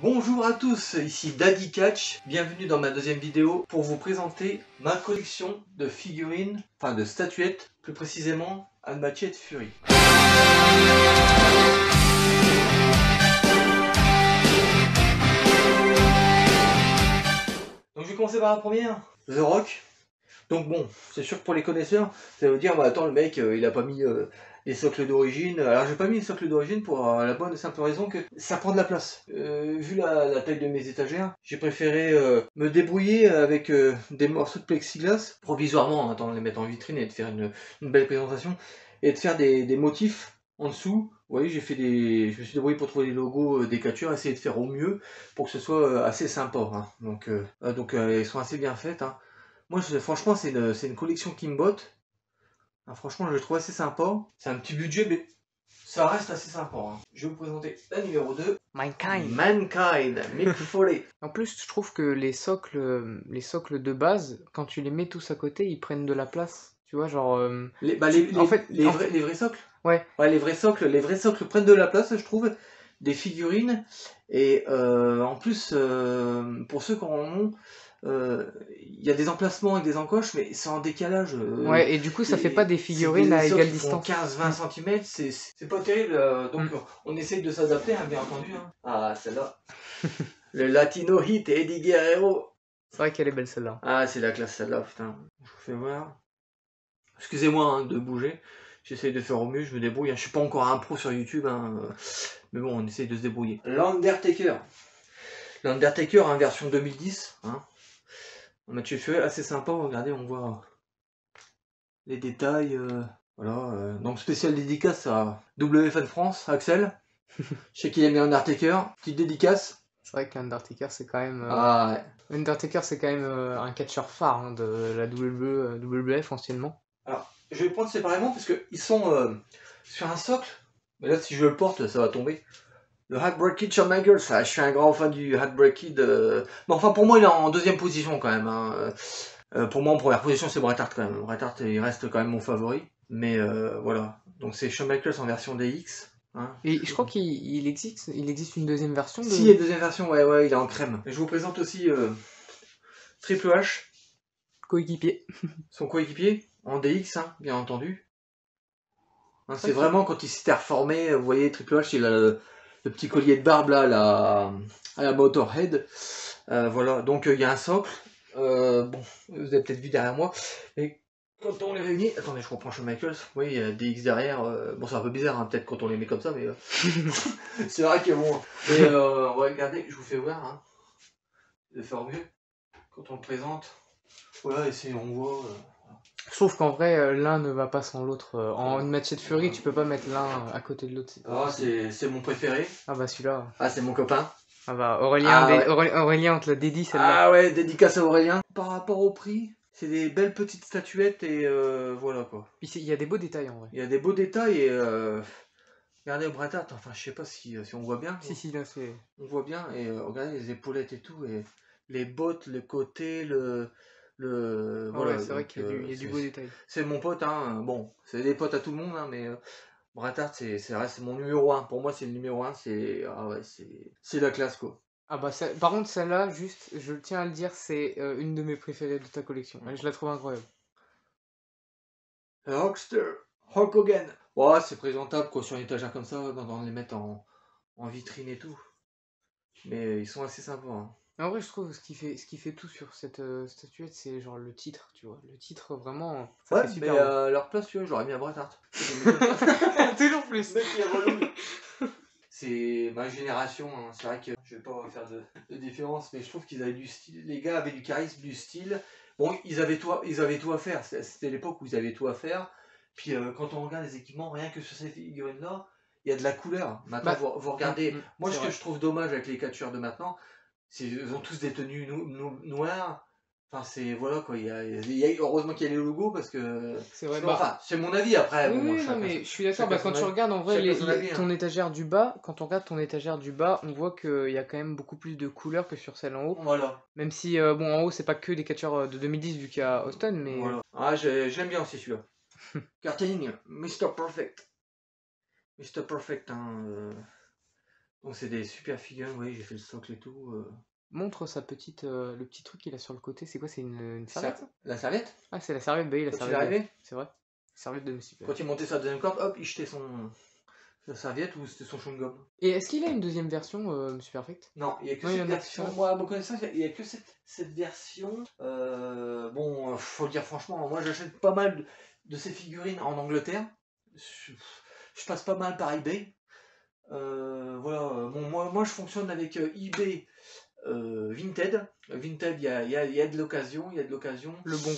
Bonjour à tous, ici Daddy Catch, bienvenue dans ma deuxième vidéo pour vous présenter ma collection de figurines, enfin de statuettes, plus précisément Unmatched Fury. Donc je vais commencer par la première, The Rock. Donc bon, c'est sûr que pour les connaisseurs, ça veut dire, bah attends, le mec, il a pas mis les socles d'origine. Alors j'ai pas mis les socles d'origine pour la bonne et simple raison que ça prend de la place. Vu la taille de mes étagères, j'ai préféré me débrouiller avec des morceaux de plexiglas, provisoirement, attends, les mettre en vitrine et de faire une belle présentation, et de faire des motifs en dessous. Vous voyez, je me suis débrouillé pour trouver les logos des catcheurs, essayer de faire au mieux pour que ce soit assez sympa. Hein. Donc ils sont assez bien faites. Hein. Moi, franchement, c'est une collection qui me botte. Ah, franchement, je le trouve assez sympa. C'est un petit budget, mais ça reste assez sympa. Hein. Je vais vous présenter la numéro 2. Mankind, Mick Foley. En plus, je trouve que les socles de base, quand tu les mets tous à côté, ils prennent de la place. Tu vois, genre... Les vrais socles. Ouais. Ouais, les vrais socles prennent de la place, je trouve. Des figurines. Et en plus, pour ceux qui en ont... il y a des emplacements avec des encoches, mais c'est en décalage. Ouais, et du coup, ça fait pas des figurines à égale distance. 15-20 cm, c'est pas terrible. Donc, on essaye de s'adapter, hein, bien entendu. Hein. Ah, celle-là. Le Latino Hit et Eddie Guerrero. C'est vrai qu'elle est belle celle-là. Ah, c'est la classe celle-là, putain. Je vous fais voir. Excusez-moi hein, de bouger. J'essaye de faire au mieux, je me débrouille. Hein. Je suis pas encore un pro sur YouTube, hein. Mais bon, on essaye de se débrouiller. L'Undertaker. L'Undertaker, hein, version 2010. Hein. Mathieu Furet, assez sympa, regardez, on voit les détails. Voilà, donc spécial dédicace à WFN France, Axel. Je sais qu'il aime bien Undertaker, petite dédicace. C'est vrai qu'Undertaker c'est quand même... Ah ouais. Undertaker c'est quand même un catcheur phare hein, de la WWF anciennement. Alors, je vais les prendre séparément parce qu'ils sont sur un socle. Mais là, si je le porte, ça va tomber. Le Heartbreak Kid Shawn Michaels, je suis un grand fan du Heartbreak Kid. Mais enfin, pour moi, il est en deuxième position quand même. Hein. Pour moi, en première position, c'est Bret Hart quand même. Bret Hart, il reste quand même mon favori. Mais voilà. Donc, c'est Shawn Michaels en version DX. Hein. Et je crois qu'il existe une deuxième version. Si, il y a une deuxième version, ouais, il est en crème. Et je vous présente aussi Triple H. Coéquipier. Son coéquipier, en DX, hein, bien entendu. Hein, c'est vraiment quand il s'était reformé, vous voyez, Triple H, il a le petit collier de barbe là, à la Motorhead. Voilà, donc il y a un socle. Bon, vous avez peut-être vu derrière moi. Mais quand on les réunit, attendez, je reprends Shawn Michaels. Vous voyez, il y a des X derrière. Bon, c'est un peu bizarre, hein, peut-être quand on les met comme ça, mais c'est vrai que bon. Mais ouais, regardez, je vous fais voir. Hein, de faire mieux quand on le présente. Voilà, et on voit. Je trouve qu'en vrai, l'un ne va pas sans l'autre. En Unmatched Fury, tu peux pas mettre l'un à côté de l'autre. Ah, c'est mon préféré. Ah bah celui-là. Ah, c'est mon copain. Ah bah Aurélien, on te l'a dédié celle-là. Ah ouais, dédicace à Aurélien. Par rapport au prix, c'est des belles petites statuettes et voilà quoi. Puis il y a des beaux détails en vrai. Il y a des beaux détails et regardez Bret Hart, enfin je sais pas si on voit bien. Si, là c'est... On voit bien et regardez les épaulettes et tout et les bottes, le côté, voilà, ouais, c'est vrai qu'il y a du beau détail. C'est mon pote, hein. Bon, c'est des potes à tout le monde, hein, mais Bret Hart, c'est mon numéro 1. Pour moi, c'est le numéro 1, c'est la classe, quoi. Ah bah, par contre, celle-là, juste, je tiens à le dire, c'est une de mes préférées de ta collection. Je la trouve incroyable. Hulkster, Hulk Hogan. Ouais, c'est présentable, quoi, sur une étagère comme ça, quand on les met en vitrine et tout. Mais ils sont assez sympas, hein. En vrai, je trouve ce qui fait tout sur cette statuette, c'est genre le titre, tu vois. Le titre, vraiment, ça fait super mais beau. à leur place, tu vois, j'aurais mis un Bret Hart. Toujours plus. C'est ma génération, hein. C'est vrai que je vais pas faire de différence, mais je trouve qu'ils avaient du style. Les gars avaient du charisme, du style. Bon, ils avaient tout à faire. C'était l'époque où ils avaient tout à faire. Puis quand on regarde les équipements, rien que sur ces figurines-là, il y a de la couleur. Maintenant, vous regardez. Moi, ce que je trouve dommage avec les catcheurs de maintenant, c'est qu'ils ont tous des tenues noires. Enfin, c'est voilà quoi. Heureusement qu'il y a les logos parce que. C'est vrai. Enfin, c'est mon avis après. Oui, bon, oui, non, mais je suis d'accord. Bah, quand tu regardes en vrai ton étagère du bas, quand on regarde ton étagère du bas, on voit qu'il y a quand même beaucoup plus de couleurs que sur celle en haut. Voilà. Même si, bon, en haut, c'est pas que des catcheurs de 2010 vu qu'il y a Austin, mais. Voilà. Ah, j'aime bien aussi celui-là. Karting, Mr. Perfect. Mr. Perfect, hein. Donc c'est des super figurines, vous voyez, j'ai fait le socle et tout. Montre sa petite, le petit truc qu'il a sur le côté, c'est quoi? C'est une serviette ça? La serviette? Ah, c'est la serviette, bah oui, la Quand il est serviette. arrivé? C'est vrai. Serviette de Monsieur Quand il montait sa deuxième corde, hop, il jetait sa serviette ou c'était son chewing-gum. Et est-ce qu'il a une deuxième version, Monsieur Perfect? Non, il n'y a que cette version. Moi, à mon connaissance, il n'y a que cette version. Bon, faut le dire franchement, moi j'achète pas mal de ces figurines en Angleterre. Je passe pas mal par eBay. Voilà, bon, moi je fonctionne avec eBay. Vinted. Vinted, il y a de l'occasion, Le Bon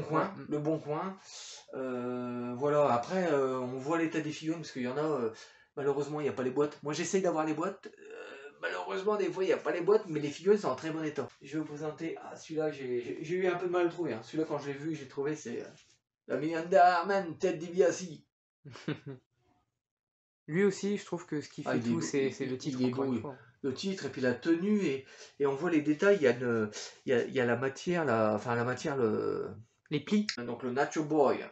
Coin. Le Bon Coin. Voilà, après, on voit l'état des figurines, parce qu'il y en a, malheureusement, il n'y a pas les boîtes. Moi, j'essaye d'avoir les boîtes. Malheureusement, des fois, il n'y a pas les boîtes, mais les figurines sont en très bon état. Je vais vous présenter, celui-là, j'ai eu un peu de mal à le trouver. Hein. Celui-là, quand je l'ai vu, j'ai trouvé, c'est la Miranda Man, Ted DiBiase. Lui aussi, je trouve que ce qui fait tout, c'est le titre. Il est beau, le titre et puis la tenue et on voit les détails. Il y a la matière, les plis. Donc le Nacho Boy,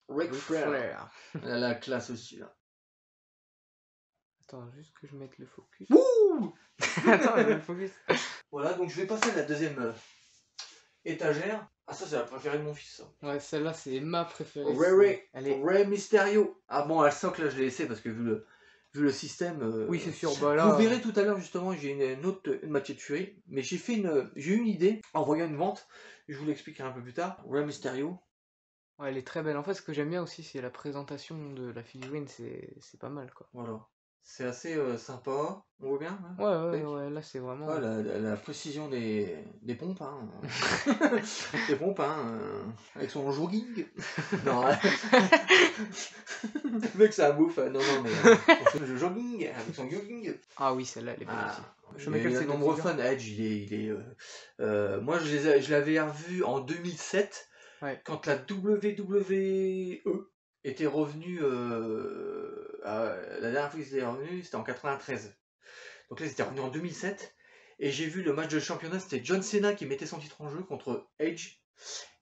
Ric Flair. La classe aussi là. Attends, juste que je mette le focus. Wouh. Attends, le focus. Voilà, donc je vais passer à la deuxième étagère. Ah, ça c'est la préférée de mon fils. Ça. Ouais, celle-là c'est ma préférée. Rey Mysterio. Ah bon, la socle là je l'ai laissé parce que vu le système. Oui, c'est sûr. Bah, là, vous verrez tout à l'heure justement, j'ai une Machete Fury, mais j'ai eu une idée en voyant une vente. Je vous l'expliquerai un peu plus tard. Rey Mysterio. Ouais, elle est très belle. En fait, ce que j'aime bien aussi, c'est la présentation de la figurine. C'est pas mal, quoi. Voilà. C'est assez sympa. On voit bien. Hein, ouais. Là, c'est vraiment. Ouais, la précision des pompes. Hein. Des pompes, hein. Avec son jogging. Non. Le mec, c'est un bouffe. Non, mais. Le jogging. Avec son jogging. Ah oui, celle-là, elle est belle aussi. Il y a de nombreux fans. Edge, moi, je l'avais revu en 2007. Ouais. Quand la WWE était revenue. La dernière fois qu'ils étaient revenus, c'était en 93. Donc là, ils étaient revenus en 2007. Et j'ai vu le match de championnat, c'était John Cena qui mettait son titre en jeu contre Edge.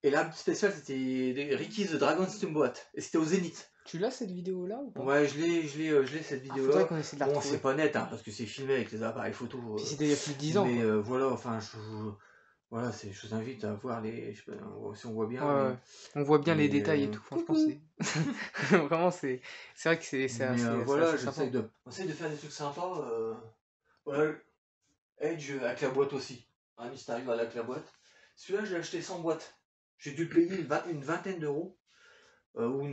Et l'arbitre spécial, c'était Ricky the Dragon Steamboat. Et c'était au Zénith. Tu l'as cette vidéo-là ou pas? Ouais, je l'ai cette vidéo-là. Bon, c'est pas net, hein, parce que c'est filmé avec les appareils photo. Puis c'était il y a plus de 10 ans. Mais voilà, enfin, voilà, je vous invite à voir si on voit bien. Ouais, mais... On voit bien les détails et tout, franchement, c'est... Vraiment, c'est vrai que c'est assez... voilà, j'essaie de faire des trucs sympas. Voilà, Edge avec la boîte aussi. Un Mysterio avec la boîte. Celui-là, je l'ai acheté sans boîte. J'ai dû payer une vingtaine d'euros. Ou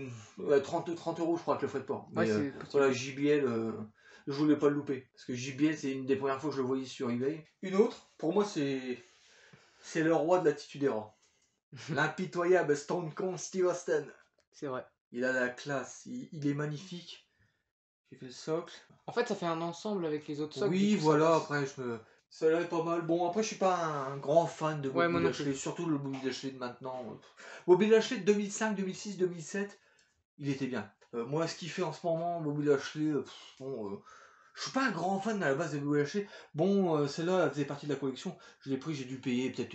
30 euros, je crois, avec le frais de port. Mais voilà, JBL, je voulais pas le louper. Parce que JBL, c'est une des premières fois que je le voyais sur eBay. Une autre, pour moi, c'est le roi de l'attitude errant. L'impitoyable Stone Cold Steve Austin. C'est vrai. Il a la classe, il est magnifique. J'ai fait le socle. En fait, ça fait un ensemble avec les autres socles. Oui, voilà, après, ça est pas mal. Bon, après, je suis pas un grand fan de Bobby Lashley, surtout le Bobby Lashley de maintenant. Bobby Lashley de 2005, 2006, 2007, il était bien. Moi, ce qu'il fait en ce moment, Bobby Lashley, je suis pas un grand fan à la base de Bobby Lashley. Bon, celle-là, elle faisait partie de la collection. Je l'ai pris, j'ai dû payer peut-être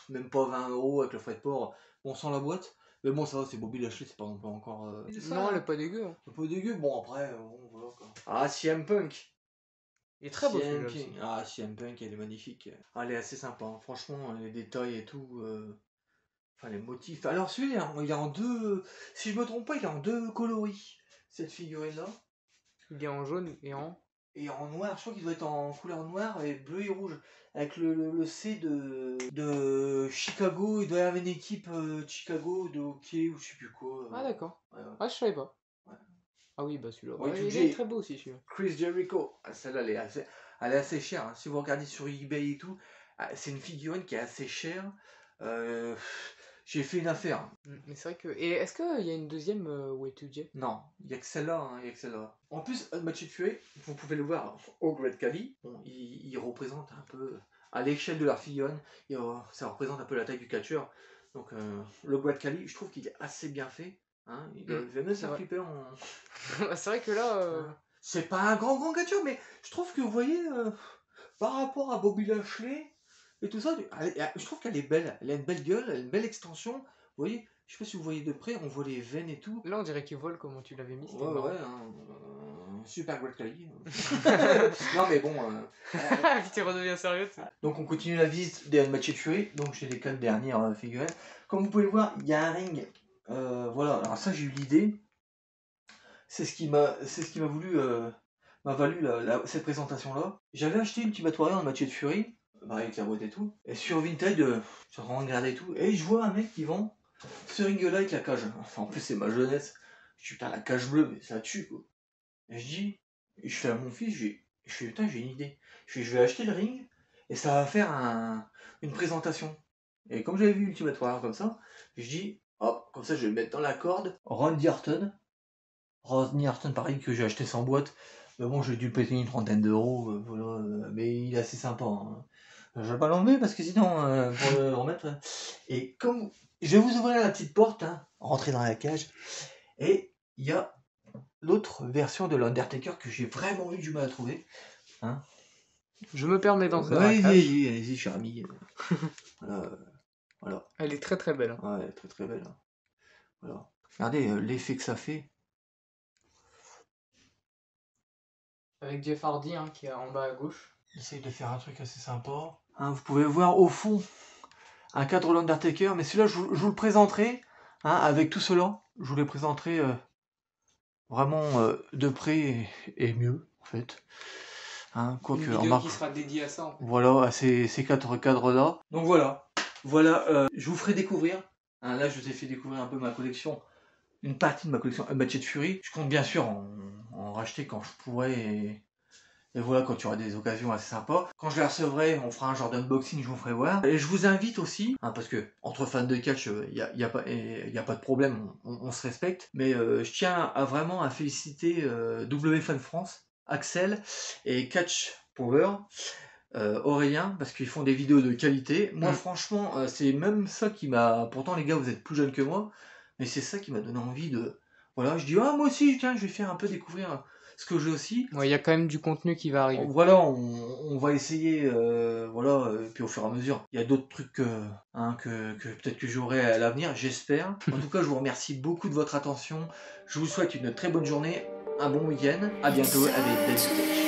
même pas 20 euros avec le frais de port. Bon, sans la boîte. Mais bon, ça va, c'est Bobby Lashley, c'est pas non plus encore. Non, elle est pas dégueu. Elle est pas dégueu, bon, après, voilà quoi. Ah, CM Punk. Il est très beau celui-là aussi. Ah, CM Punk, elle est magnifique. Ah, elle est assez sympa, hein. Franchement, les détails et tout. Enfin, les motifs. Alors, celui-là, il est en deux. Si je me trompe pas, il est en deux coloris, cette figurine-là. Il est en jaune et en. Et en noir, je crois qu'il doit être en couleur noire et bleu et rouge. Avec le C de Chicago. Il doit y avoir une équipe de Chicago de hockey ou je sais plus quoi. Ah, d'accord. Ouais, je savais pas. Ouais. Ah oui, bah celui-là. Ouais, il est très beau aussi celui-là. Chris Jericho. Ah, celle-là, elle est assez chère. Hein. Si vous regardez sur eBay et tout, c'est une figurine qui est assez chère. J'ai fait une affaire. Mais c'est vrai que. Et est-ce qu'il y a une deuxième Y2J? Non, il n'y a que celle-là. Hein, En plus, Machete Fury, vous pouvez le voir au Great Khali. Bon, il représente un peu, à l'échelle de leur figurine, ça représente un peu la taille du catcheur. Donc, le Great Khali, je trouve qu'il est assez bien fait. Hein, il va même se flipper en. C'est vrai que là. C'est pas un grand catcheur, mais je trouve que vous voyez, par rapport à Bobby Lashley et tout ça, je trouve qu'elle est belle. Elle a une belle gueule, elle a une belle extension. Vous voyez, je sais pas si vous voyez de près, on voit les veines et tout. Là, on dirait qu'il vole comme tu l'avais mis. Ouais. Super Great Khali. Non mais bon. Puis tu redeviens sérieux. Donc on continue la visite des Unmatched Fury. Donc j'ai les 4 dernières figurettes. Comme vous pouvez le voir, il y a un ring. Voilà, alors ça j'ai eu l'idée. C'est ce qui m'a valu cette présentation-là. J'avais acheté Ultimate Warrior Unmatched Fury, avec la boîte et tout. Et sur Vinted, je regardais et tout. Et je vois un mec qui vend ce ring-là avec la cage. Enfin, en plus c'est ma jeunesse. Je dis putain la cage bleue, mais ça tue quoi. Et je fais à mon fils, je fais putain j'ai une idée. Je vais acheter le ring et ça va faire une présentation. Et comme j'avais vu Ultimate Warrior comme ça, je dis hop, comme ça je vais le mettre dans la corde. Randy Orton pareil que j'ai acheté sans boîte. Mais bon j'ai dû le payer une trentaine d'euros, voilà, mais il est assez sympa. Hein. Je vais pas l'enlever parce que sinon pour le remettre. Et comme je vais vous ouvrir la petite porte, hein, rentrer dans la cage. Et il y a l'autre version de l'Undertaker que j'ai vraiment eu du mal à trouver. Hein. Je me permets d'en faire allez-y, cher ami. Voilà. Elle est très très belle. Hein. Ouais, elle est très très belle. Hein. Voilà. Regardez l'effet que ça fait. Avec Jeff Hardy hein, qui est en bas à gauche. J'essaye de faire un truc assez sympa. Hein, vous pouvez voir au fond un cadre l'Undertaker, mais celui-là je vous le présenterai. Hein, avec tout cela, je vous le présenterai vraiment de près et mieux en fait. Hein, une vidéo qui sera dédiée à ça. En fait. Voilà, à ces 4 cadres-là. Donc voilà, je vous ferai découvrir. Hein, là, je vous ai fait découvrir un peu ma collection, une partie de ma collection Unmatched Fury. Je compte bien sûr en racheter quand je pourrai. Et voilà, quand il y aura des occasions assez sympas. Quand je les recevrai, on fera un genre d'unboxing, je vous ferai voir. Et je vous invite aussi, hein, parce que entre fans de catch, il n'y a pas de problème, on se respecte. Mais je tiens vraiment à féliciter WFan France, Axel et Catch Power, Aurélien, parce qu'ils font des vidéos de qualité. Moi, franchement, c'est même ça qui m'a... Pourtant, les gars, vous êtes plus jeunes que moi, mais c'est ça qui m'a donné envie de... Voilà, je dis, ah, moi aussi, tiens, je vais faire un peu découvrir... ce que j'ai aussi. Ouais, il y a quand même du contenu qui va arriver. Voilà, on va essayer, voilà, puis au fur et à mesure. Il y a d'autres trucs que peut-être que j'aurai à l'avenir, j'espère. En tout cas, je vous remercie beaucoup de votre attention. Je vous souhaite une très bonne journée, un bon week-end. À bientôt avec David.